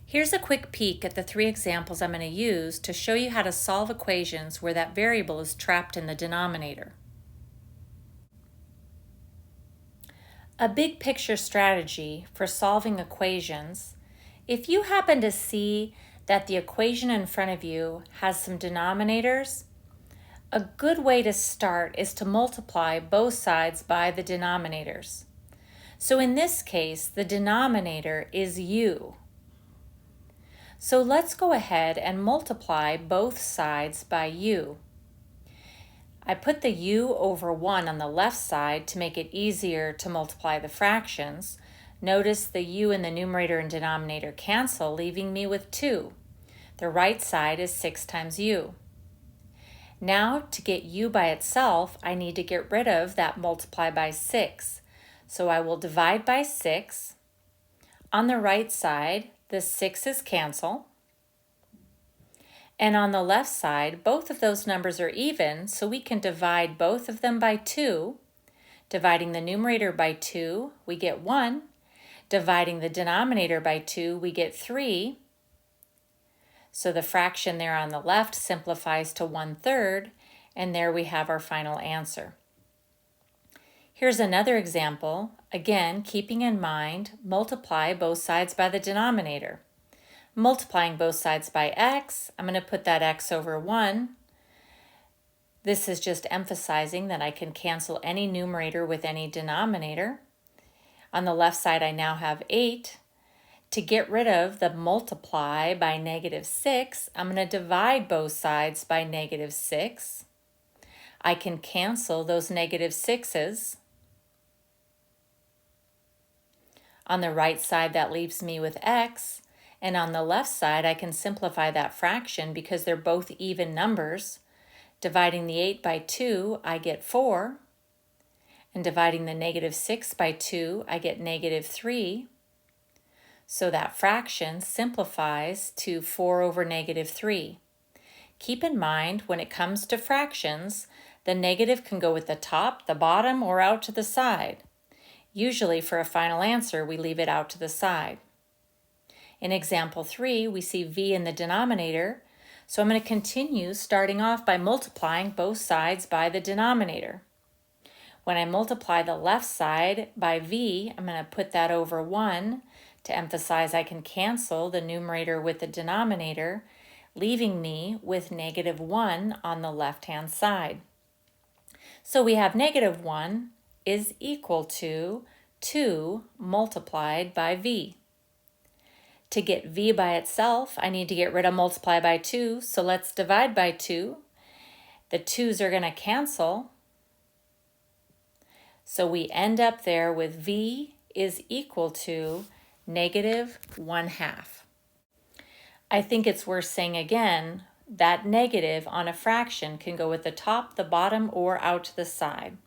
Here's a quick peek at the three examples I'm going to use to show you how to solve equations where that variable is trapped in the denominator. A big picture strategy for solving equations: if you happen to see that the equation in front of you has some denominators, a good way to start is to multiply both sides by the denominators. So in this case, the denominator is u. So let's go ahead and multiply both sides by u. I put the u over 1 on the left side to make it easier to multiply the fractions. Notice the u in the numerator and denominator cancel, leaving me with 2. The right side is 6 times u. Now, to get u by itself, I need to get rid of that multiply by 6. So I will divide by 6. On the right side, the 6's cancel. And on the left side, both of those numbers are even, so we can divide both of them by 2. Dividing the numerator by 2, we get 1. Dividing the denominator by 2, we get 3. So the fraction there on the left simplifies to 1/3, and there we have our final answer. Here's another example. Again, keeping in mind, multiply both sides by the denominator. Multiplying both sides by x, I'm going to put that x over 1. This is just emphasizing that I can cancel any numerator with any denominator. On the left side, I now have 8. To get rid of the multiply by -6, I'm going to divide both sides by -6. I can cancel those -6's. On the right side, that leaves me with x. And on the left side, I can simplify that fraction because they're both even numbers. Dividing the 8 by 2, I get 4. And dividing the -6 by 2, I get -3. So that fraction simplifies to 4 over -3. Keep in mind, when it comes to fractions, the negative can go at the top, the bottom, or out to the side. Usually for a final answer, we leave it out to the side. In example 3, we see v in the denominator, so I'm going to continue starting off by multiplying both sides by the denominator. When I multiply the left side by v, I'm going to put that over 1 to emphasize I can cancel the numerator with the denominator, leaving me with -1 on the left-hand side. So we have -1 is equal to 2 multiplied by v. To get v by itself, I need to get rid of multiply by 2, so let's divide by 2. The 2's are going to cancel. So we end up there with v is equal to -1/2. I think it's worth saying again that negative on a fraction can go at the top, the bottom, or out to the side.